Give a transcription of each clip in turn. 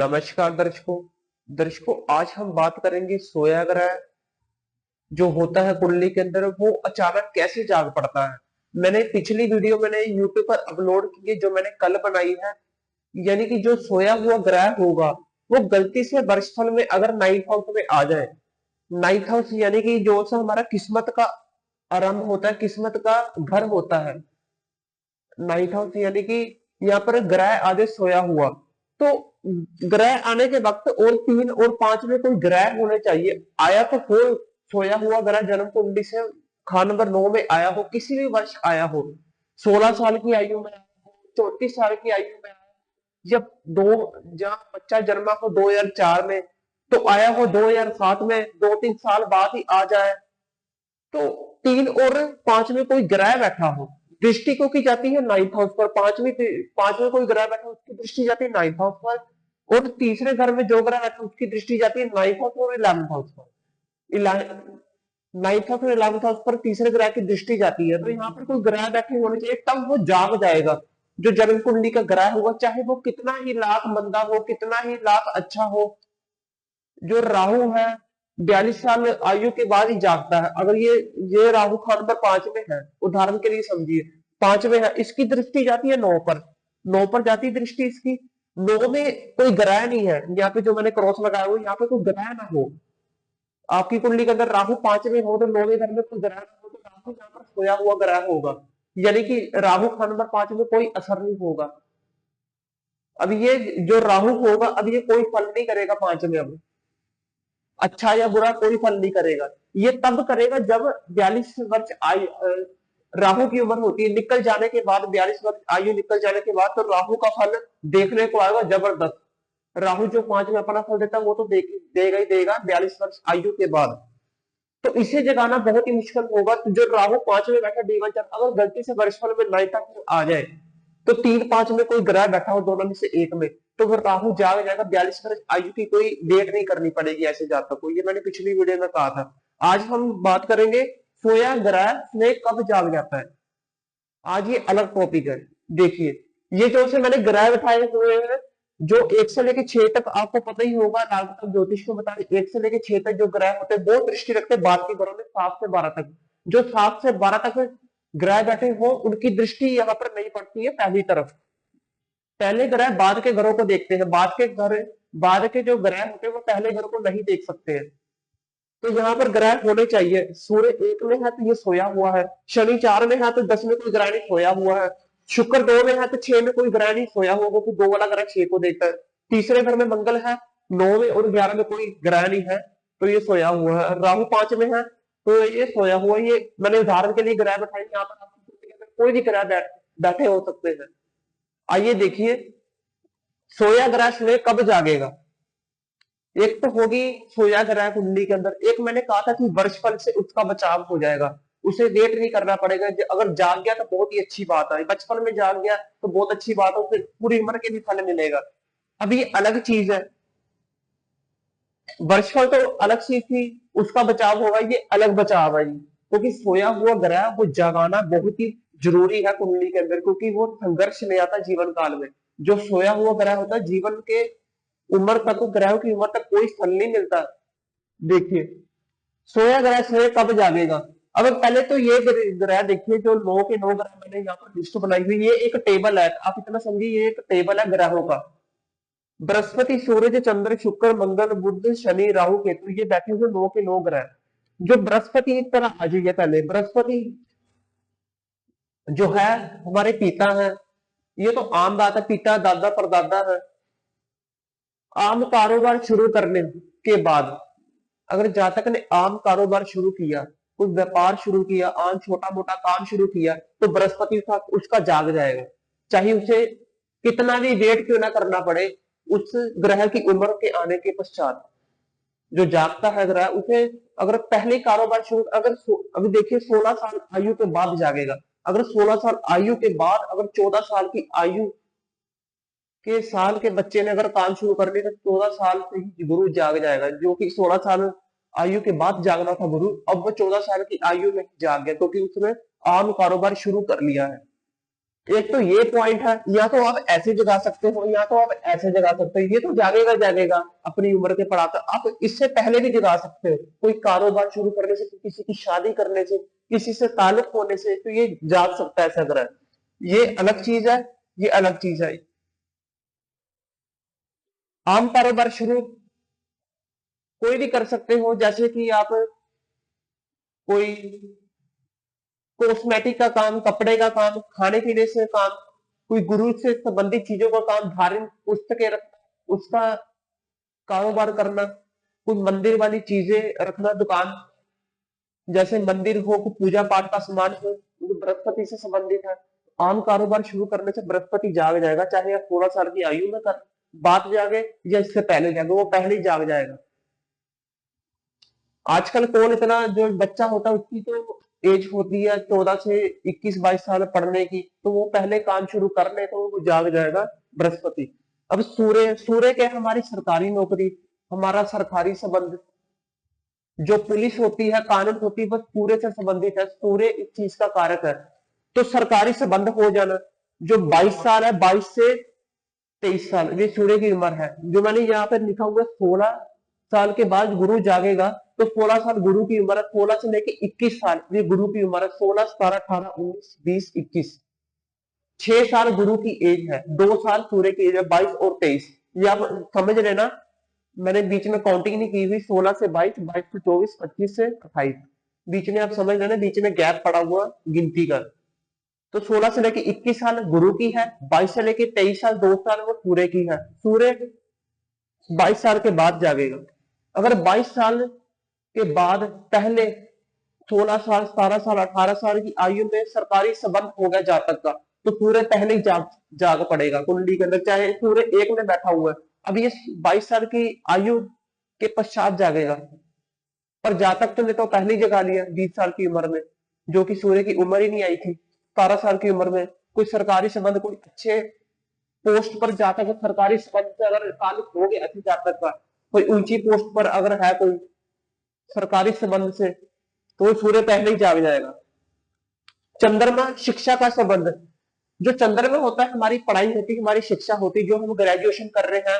नमस्कार दर्शकों आज हम बात करेंगे सोया ग्रह जो होता है कुंडली के अंदर वो अचानक कैसे जाग पड़ता है। मैंने पिछली वीडियो मैंने यूट्यूब पर अपलोड की है जो मैंने कल बनाई है। यानी कि जो सोया हुआ ग्रह होगा वो गलती से वर्षफल में अगर नाइन्थ हाउस में आ जाए। नाइन्थ हाउस यानी कि जो सा हमारा किस्मत का आरंभ होता है, किस्मत का घर होता है। नाइन्थ हाउस यानी कि यहाँ पर ग्रह आगे सोया हुआ, तो ग्रह आने के वक्त और 3 और 5 में कोई ग्रह होने चाहिए। आया तो हो, सोया हुआ ग्रह जन्म कुंडली से खान नंबर 9 में आया हो, किसी भी वर्ष आया हो, 16 साल की आयु में आया हो, 34 साल की आयु में आया हो, जब जहाँ बच्चा जन्मा हो 2004 में, तो आया हो 2007 में, 2-3 साल बाद ही आ जाए। तो 3 और 5 में कोई ग्रह बैठा हो, दृष्टि को की जाती है नाइन्थ हाउस पर। पांच में कोई ग्रह बैठा हो उसकी दृष्टि जाती है नाइन्थ हाउस पर। और तीसरे घर में जो ग्रह बैठा हो उसकी दृष्टि जाती है नाइन्थ हाउस और 11th हाउस पर। नाइन्थ हाउस और 11th हाउस पर तीसरे ग्रह की दृष्टि जाती है, तो यहाँ पर कोई ग्रह बैठे होने चाहिए, तब वो जाग जाएगा। जो जन्म कुंडली का ग्रह होगा, चाहे वो कितना ही लाख मंदा हो, कितना ही लाख अच्छा हो। जो राहु है 42 साल आयु के बाद ही जागता है। अगर ये राहु खान नंबर 5 में है, उदाहरण के लिए समझिए 5 में है, इसकी दृष्टि जाती है 9 पर। 9 पर जाती है दृष्टि इसकी। 9 में कोई ग्रह नहीं है, यहाँ पे जो मैंने क्रॉस लगाया हुआ यहाँ पे कोई ग्रह ना हो। आपकी कुंडली के अंदर राहु 5 में हो तो 9वें घर में कोई ग्रह ना हो, तो राहु यहाँ पर सोया हुआ ग्रह होगा। यानी कि राहु खान नंबर 5 में कोई असर नहीं होगा। अब ये जो राहु होगा, अब ये कोई फल नहीं करेगा 5 में। अब अच्छा या बुरा कोई फल नहीं करेगा। ये तब करेगा जब 42 वर्ष आयु राहु की उम्र होती है, निकल जाने के बाद, 42 वर्ष आयु निकल जाने के बाद, तो राहु का फल देखने को आएगा जबरदस्त। राहु जो 5 में अपना फल देता है वो तो देगा ही देगा 42 वर्ष आयु के बाद। तो इसे जगाना बहुत ही मुश्किल होगा। तो जो राहु 5 में बैठा D1 अगर गलती से वर्षफल में 9 तक आ जाए, तो 3-5 में कोई ग्रह बैठा हो दोनों में से एक में, तो फिर राहु जाग जाएगा। 42 वर्ष आयु की कोई वेट नहीं करनी पड़ेगी ऐसे जातक को। ये मैंने पिछली वीडियो में कहा था। आज हम बात करेंगे सोया ग्रह में कब जाग जाता है। आज ये अलग टॉपिक है। देखिए, ये जो से मैंने ग्रह बिठाए हुए हैं, जो 1 से लेकर 6 तक आपको पता ही होगा, राजस्थान ज्योतिष को बता दें, 1 से लेकर 6 तक जो ग्रह होते हैं वो दृष्टि रखते हैं बाद के ग्रहों में 7 से 12 तक। जो 7 से 12 तक ग्रह बैठे हो उनकी दृष्टि यहाँ पर नहीं पड़ती है पहली तरफ। पहले ग्रह बाद के ग्रहों को देखते हैं, बाद के जो ग्रह होते हैं वो पहले ग्रह को नहीं देख सकते हैं। तो यहाँ पर ग्रह होने चाहिए। सूर्य 1 में है तो ये सोया हुआ है, शनि 4 में है तो 10 में कोई ग्रह नहीं सोया हुआ है, शुक्र 2 में है तो 6 में कोई ग्रह नहीं सोया हुआ, क्योंकि 2 वाला ग्रह 6 को देखता है। तीसरे घर में मंगल है, 9 में और 11 में कोई ग्रह नहीं है, तो ये सोया हुआ है। राहु 5 में है तो ये सोया हुआ है। ये मैंने उदाहरण के लिए ग्रह बैठाई, यहाँ पर कोई भी ग्रह बैठे हो सकते हैं। आइए देखिए सोया ग्रह में कब जागेगा। एक तो होगी सोया ग्रह कुंडली के अंदर, एक मैंने कहा था कि वर्षफल से उसका बचाव हो जाएगा, उसे वेट नहीं करना पड़ेगा। अगर जाग गया तो बहुत ही अच्छी बात है, बचपन में जाग गया तो बहुत अच्छी बात है, उसे पूरी उम्र के भी फल मिलेगा। अब ये अलग चीज है, वर्षफल तो अलग चीज थी, उसका बचाव होगा, ये अलग बचाव है। क्योंकि सोया हुआ ग्रह वो जगाना बहुत ही जरूरी है कुंडली के अंदर, क्योंकि वो संघर्ष ले आता जीवन काल में। जो सोया हुआ ग्रह होता है जीवन के उम्र तक, ग्रहों की उम्र तक कोई फल नहीं मिलता। देखिए सोया ग्रह से कब जागेगा। अब पहले तो ये ग्रह देखिए, जो 9 के 9 ग्रह मैंने यहाँ पर लिस्ट बनाई हुई, ये एक टेबल है, आप इतना समझिए ये एक टेबल है ग्रहों का। बृहस्पति, सूर्य, चंद्र, शुक्र, मंगल, बुध, शनि, राहु, केतु, ये बैठे हुए 9 के 9 ग्रह। जो बृहस्पति एक तरह आ जाइए, पहले बृहस्पति जो है हमारे पिता है, ये तो आम बात है, पिता दादा परदादा है। आम कारोबार शुरू करने के बाद, अगर जातक ने आम कारोबार शुरू किया, कोई व्यापार शुरू किया, आम छोटा मोटा काम शुरू किया, तो बृहस्पति उसका जाग जाएगा। चाहे उसे कितना भी वेट क्यों ना करना पड़े, उस ग्रह की उम्र के आने के पश्चात जो जागता है ग्रह, उसे अगर पहले कारोबार शुरू, अभी देखिए 16 साल आयु के बाद जागेगा। अगर 16 साल आयु के बाद, अगर 14 साल की आयु के साल के बच्चे ने अगर काम शुरू कर लिया, तो 14 साल से ही गुरु जाग जाएगा। जो कि 16 साल आयु के बाद जागना था गुरु, अब वो 14 साल की आयु में जाग गया, क्योंकि उसने आम कारोबार शुरू कर लिया है। एक तो ये पॉइंट है, या तो आप ऐसे जगा सकते हो या तो आप ऐसे जगा सकते हो। ये तो जागेगा जागेगा अपनी उम्र के पड़ाव तक। आप इससे पहले भी जगा सकते हो, कोई कारोबार शुरू करने से, किसी की शादी करने से, किसी से ताल्लुक होने से, तो ये जाग सकता है ऐसा ग्रह। ये अलग चीज है, ये अलग चीज है। आम कारोबार शुरू कोई भी कर सकते हो, जैसे कि आप कोई कॉस्मेटिक का काम, कपड़े का काम, खाने पीने से काम, कोई गुरु से संबंधित चीजों का काम, धार्मिक पुस्तकें रखना, उसका कारोबार करना, कोई मंदिर वाली चीजें रखना दुकान, जैसे मंदिर हो, कोई पूजा पाठ का सामान हो, जो बृहस्पति से संबंधित है। आम कारोबार शुरू करने से बृहस्पति जाग जाएगा, चाहे आप 16 साल की आयु में कर बात जागे या इससे पहले जागे, वो पहले ही जाग जाएगा। आजकल कौन इतना, जो बच्चा होता है उसकी तो एज होती है 14 से 21-22 साल पढ़ने की, तो वो पहले काम शुरू कर ले तो वो जाग जाएगा बृहस्पति। अब सूर्य, सूर्य क्या है, हमारी सरकारी नौकरी, हमारा सरकारी संबंध, जो पुलिस होती है, कानून होती है, बस सूर्य से संबंधित है। सूर्य इस चीज का कारक है। तो सरकारी संबंध हो जाना, जो 22 साल है, 22 से 23 साल, ये सूर्य की उम्र है। जो मैंने यहाँ पे लिखा हुआ है 16 साल के बाद गुरु जागेगा, तो 16 साल गुरु की उम्र है। 16 से लेके 21 साल ये गुरु की उम्र है। 16, 17, 18, 19, 20, 21, 6 साल गुरु की एज है, 2 साल सूर्य की एज है, 22 और 23। ये आप समझ लेना, मैंने बीच में काउंटिंग नहीं की हुई। 16 से 22, 22 से 24, 25 से 28, बीच में आप समझ लेना, बीच में गैप पड़ा हुआ गिनती का। तो 16 से लेके 21 साल गुरु की है, 22 से लेके 23 साल 2 साल वो सूर्य की है। सूर्य 22 साल के बाद जागेगा। अगर 22 साल के बाद पहले 16 साल, 17 साल, 18 साल की आयु में सरकारी संबंध हो गया जातक का, तो सूर्य पहले ही जाग पड़ेगा कुंडली के अंदर, चाहे सूर्य एक में बैठा हुआ है। अब ये 22 साल की आयु के पश्चात जागेगा, पर जातक तो ने तो पहले ही जगा लिया 20 साल की उम्र में, जो कि सूर्य की उम्र ही नहीं आई थी। 17 साल की उम्र में कोई सरकारी संबंध, कोई अच्छे पोस्ट पर जातक है, सरकारी संबंध से अगर ताल्लुक हो गया अच्छे जातक का, कोई ऊंची पोस्ट पर अगर है कोई सरकारी संबंध से, तो वो सूर्य पहले ही जाग जाएगा। चंद्रमा शिक्षा का संबंध, जो चंद्रमा होता है, हमारी पढ़ाई होती है, हमारी शिक्षा होती है, जो हम ग्रेजुएशन कर रहे हैं,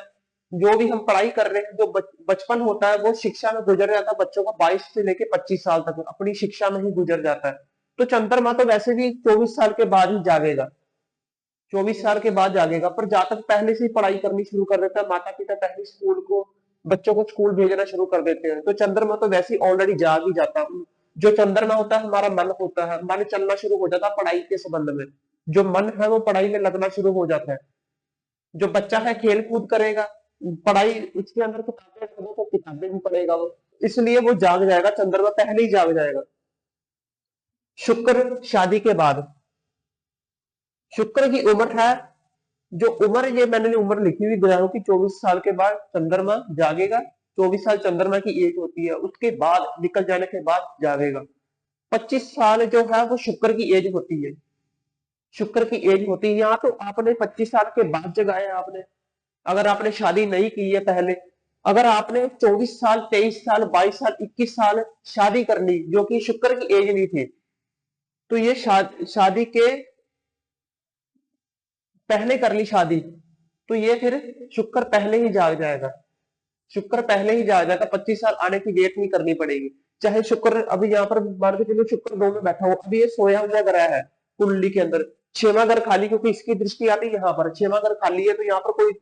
जो भी हम पढ़ाई कर रहे हैं, जो बचपन होता है वो शिक्षा में गुजर जाता है बच्चों का। 22 से लेके 25 साल तक अपनी शिक्षा में ही गुजर जाता है। तो चंद्रमा तो वैसे भी 24 साल के बाद ही जागेगा, 24 साल के बाद जागेगा। पर जातक पहले से ही पढ़ाई करनी शुरू कर देता है, माता पिता पहले स्कूल को, बच्चों को स्कूल भेजना शुरू कर देते हैं, तो चंद्रमा तो वैसे ही ऑलरेडी जाग ही जाता है। जो चंद्रमा होता है, हमारा मन होता है, मन चलना शुरू हो जाता है पढ़ाई के संबंध में। जो मन है वो पढ़ाई में लगना शुरू हो जाता है। जो बच्चा है खेल कूद करेगा, पढ़ाई उसके अंदर किताबें रखो तो किताबें भी पढ़ेगा वो, इसलिए वो जाग जाएगा, चंद्रमा पहले ही जाग जाएगा। शुक्र शादी के बाद, शुक्र की उम्र है, जो उम्र, ये मैंने उम्र लिखी हुई ग्रहों की, 24 साल के बाद चंद्रमा जागेगा। 24 साल चंद्रमा की एज होती है, उसके बाद निकल जाने के बाद जागेगा। 25 साल जो है वो शुक्र की एज होती है, शुक्र की एज होती है। यहाँ तो आपने 25 साल के बाद जगाया आपने, अगर आपने शादी नहीं की है पहले, अगर आपने 24 साल, 23 साल, 22 साल, 21 साल शादी कर ली, जो कि शुक्र की एज नहीं थी, तो ये शादी के पहले कर ली शादी, तो ये फिर शुक्र पहले ही जाग जाएगा, शुक्र पहले ही जाग जाएगा। 25 साल आने की वेट नहीं करनी पड़ेगी। चाहे शुक्र अभी यहाँ पर मान के चलो शुक्र 2 में बैठा हो, अभी ये सोया हुआ ग्रह है कुंडली के अंदर, 6वां घर खाली, क्योंकि इसकी दृष्टि आती है यहाँ पर, 6वां घर खाली है, तो यहाँ पर कोई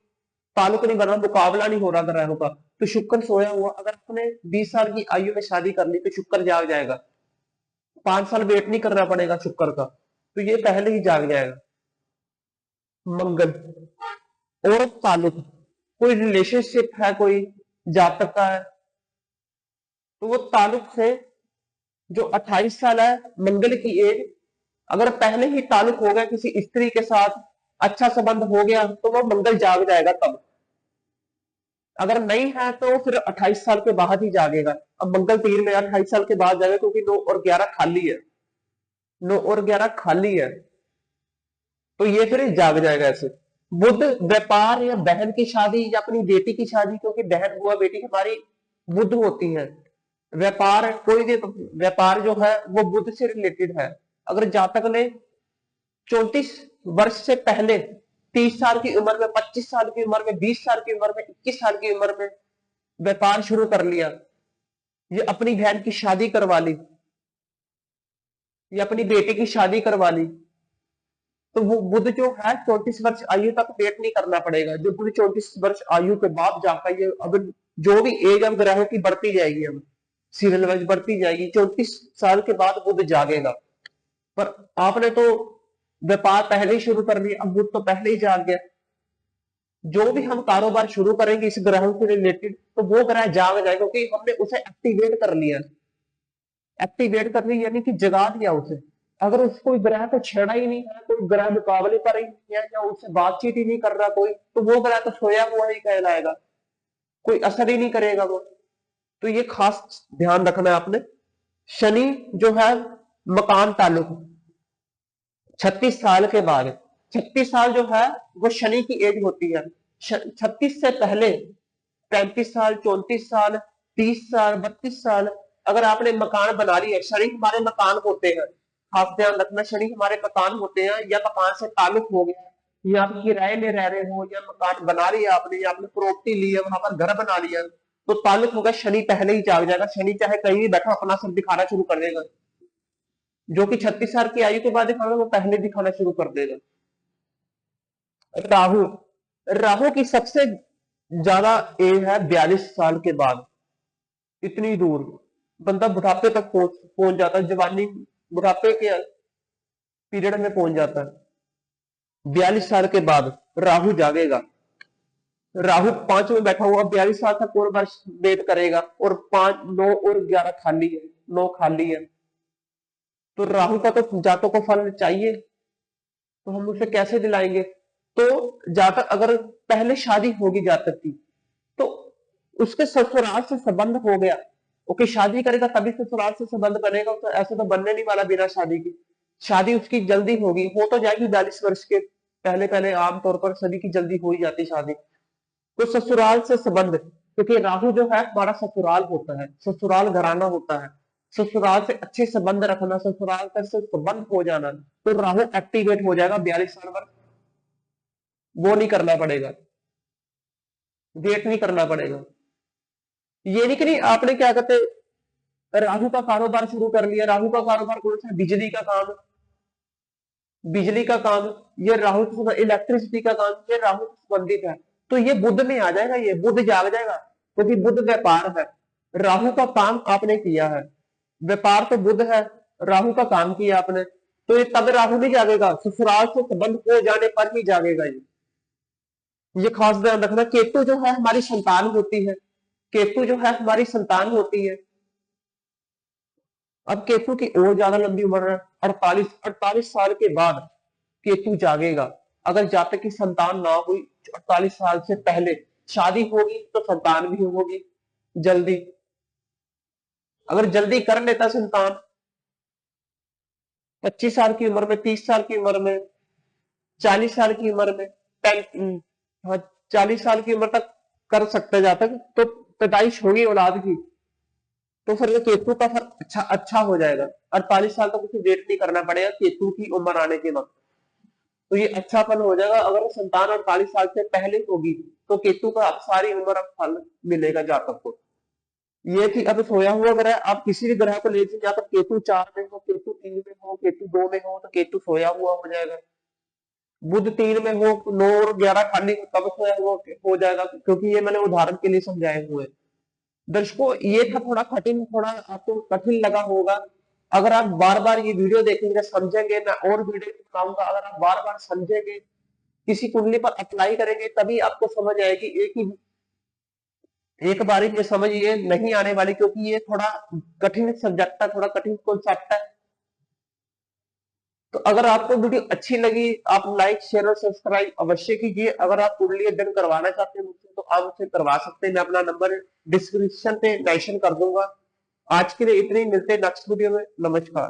ताल्लुक नहीं बना, मुकाबला नहीं हो रहा ग्रहों का, तो शुक्र सोया हुआ। अगर आपने 20 साल की आयु में शादी कर ली तो शुक्र जाग जाएगा, 5 साल वेट नहीं करना पड़ेगा शुक्र का, तो ये पहले ही जाग जाएगा। मंगल और ताल्लुक, कोई रिलेशनशिप है, कोई जातक का है, तो वो ताल्लुक से, जो 28 साल है मंगल की एज, अगर पहले ही ताल्लुक हो गया किसी स्त्री के साथ, अच्छा संबंध हो गया, तो वो मंगल जाग जाएगा तब। अगर नहीं है तो फिर 28 साल के बाद ही जागेगा। अब मंगल तीर में 28 साल के बाद जाएगा, क्योंकि 9 और 11 खाली है, 9 और 11 खाली है, तो ये फिर जाग जाएगा ऐसे। बुध व्यापार या बहन की शादी या अपनी बेटी की शादी, क्योंकि बहन हुआ बेटी हमारी बुध होती है। व्यापार, कोई भी व्यापार जो है वो बुध से रिलेटेड है। अगर जातक ने 34 वर्ष से पहले 30 साल की उम्र में, 25 साल की उम्र में, 20 साल की उम्र में, 21 साल की उम्र में व्यापार शुरू कर लिया, ये अपनी बहन की शादी करवा ली, ये अपनी बेटे की शादी करवा ली, तो वो बुध जो है 34 वर्ष आयु तक वेट नहीं करना पड़ेगा। जो बुध 34 वर्ष आयु के बाद जाकर ये अब जो भी एज अब ग्रहों की बढ़ती जाएगी, अब सीरियल वाइज बढ़ती जाएगी, 34 साल के बाद बुध जागेगा। पर आपने तो व्यापार पहले ही शुरू कर लिया, अब बुध तो पहले ही जाग गया। जो भी हम कारोबार शुरू करेंगे इस ग्रह से रिलेटेड, तो वो ग्रह जाग जाए, क्योंकि हमने उसे एक्टिवेट कर लिया। एक्टिवेट कर लिया यानी कि जगा दिया उसे। अगर उस कोई ग्रह को छेड़ा ही नहीं है, कोई ग्रह मुकाबले पर ही नहीं है, या उससे बातचीत ही नहीं कर रहा कोई, तो वो ग्रह तो सोया हुआ ही कहलाएगा, कोई असर ही नहीं करेगा वो। तो ये खास ध्यान रखना है आपने। शनि जो है मकान ताल्लुक 36 साल के बाद, 36 साल जो है वो शनि की एज होती है। 36 से पहले 35 साल, 34 साल, 30 साल, 32 साल, अगर आपने मकान बना लिया, शनि हमारे मकान होते हैं, खास ध्यान रखना, शनि हमारे मकान होते हैं, या मकान से ताल्लुक हो गया, या आप किराए में रह रहे हो, या मकान बना लिया आपने, या आपने प्रॉपर्टी ली है, वहां पर घर बना लिया, तो ताल्लुक होगा, शनि पहले ही जाग जाएगा। शनि चाहे कहीं भी बैठा अपना सब दिखाना शुरू कर देगा। जो कि 36 साल की आयु के बाद दिखाना, वो पहले दिखाना शुरू कर देगा। राहु, राहु की सबसे ज्यादा एज है 42 साल के बाद। इतनी दूर बंदा बुढ़ापे तक पहुंच जाता है, जवानी बुढ़ापे के पीरियड में पहुंच जाता है। 42 साल के बाद राहु जागेगा। राहु 5 में बैठा हुआ 42 साल तक और वर्ष वेट करेगा, और 5, 9 और 11 खाली है, 9 खाली है। तो राहु का तो जातों को फल चाहिए, तो हम उसे कैसे दिलाएंगे? तो जातक अगर पहले शादी होगी जातक की, तो उसके ससुराल से संबंध हो गया, ओके, शादी करेगा तभी ससुराल से संबंध बनेगा, तो ऐसे तो बनने नहीं वाला बिना शादी की। शादी उसकी जल्दी होगी, हो तो जाएगी 42 वर्ष के पहले पहले, आमतौर पर सभी की जल्दी हो ही जाती शादी। तो ससुराल से संबंध, क्योंकि राहु जो है हमारा ससुराल होता है, ससुराल घराना होता है, ससुराल से अच्छे संबंध रखना, ससुराल तक से संबंध हो जाना, तो राहु एक्टिवेट हो जाएगा 42 साल पर। वो नहीं करना पड़ेगा, वेट नहीं करना पड़ेगा। ये नहीं कि नहीं आपने क्या कहते राहु का कारोबार शुरू कर लिया। राहु का कारोबार कौन सा? बिजली का काम, बिजली का काम, ये राहु से, इलेक्ट्रिसिटी का काम, ये राहु से संबंधित है। तो ये बुध में आ जाएगा, ये बुध जाग जाएगा, क्योंकि तो बुध व्यापार है। राहु का काम आपने किया है, व्यापार तो बुध है, राहु का काम किया आपने, तो ये तब राहु नहीं जागेगा, ससुराल से संबंध हो जाने पर ही जागेगा ये खास ध्यान रखना। केतु जो है हमारी संतान होती है, केतु जो है हमारी संतान होती है। अब केतु की और ज्यादा लंबी उम्र है, 48 साल के बाद केतु जागेगा। अगर जातक की संतान ना हुई 48 साल से पहले, शादी होगी तो संतान भी होगी जल्दी। अगर जल्दी कर लेता संतान 25 साल की उम्र में, 30 साल की उम्र में, 40 साल की उम्र में, हाँ 40 साल की उम्र तक कर सकते जातक, तो पैदाइश होगी औलाद की, तो फिर ये केतु का फल अच्छा हो जाएगा। 48 साल तक उसे वेट नहीं करना पड़ेगा केतु की उम्र आने के वक्त, तो ये अच्छा फल हो जाएगा। अगर संतान 48 साल से पहले होगी, तो केतु का अब सारी उम्र अब फल मिलेगा जातक को। ये थी अब सोया हुआ ग्रह। आप किसी भी ग्रह को ले लीजिए, या तो केतु 4 में हो, केतु 3 में हो, केतु 2 में हो, तो केतु सोया हुआ हो जाएगा। बुध 3 में हो, 9 और 11 खाली हो, तब सोया हुआ हो जाएगा, क्योंकि ये मैंने उदाहरण के लिए समझाए हुए। दर्शकों ये था थोड़ा कठिन, थोड़ा आपको कठिन लगा होगा। अगर आप बार बार ये वीडियो देखेंगे, समझेंगे, मैं और वीडियो दिखाऊंगा, अगर आप बार बार समझेंगे, किसी कुंडली पर अप्लाई करेंगे, तभी आपको समझ आएगी। एक बारी में समझ ये नहीं आने वाली, क्योंकि ये थोड़ा कठिन सब्जेक्ट है, थोड़ा कठिन कॉन्सेप्ट है। तो अगर आपको वीडियो अच्छी लगी, आप लाइक, शेयर और सब्सक्राइब अवश्य कीजिए। अगर आप कुंडली अध्ययन करवाना चाहते हैं मुझसे, तो आप मुझसे करवा सकते हैं, मैं अपना नंबर डिस्क्रिप्शन पे मेंशन कर दूंगा। आज के लिए इतने ही, मिलते हैं नेक्स्ट वीडियो में। नमस्कार।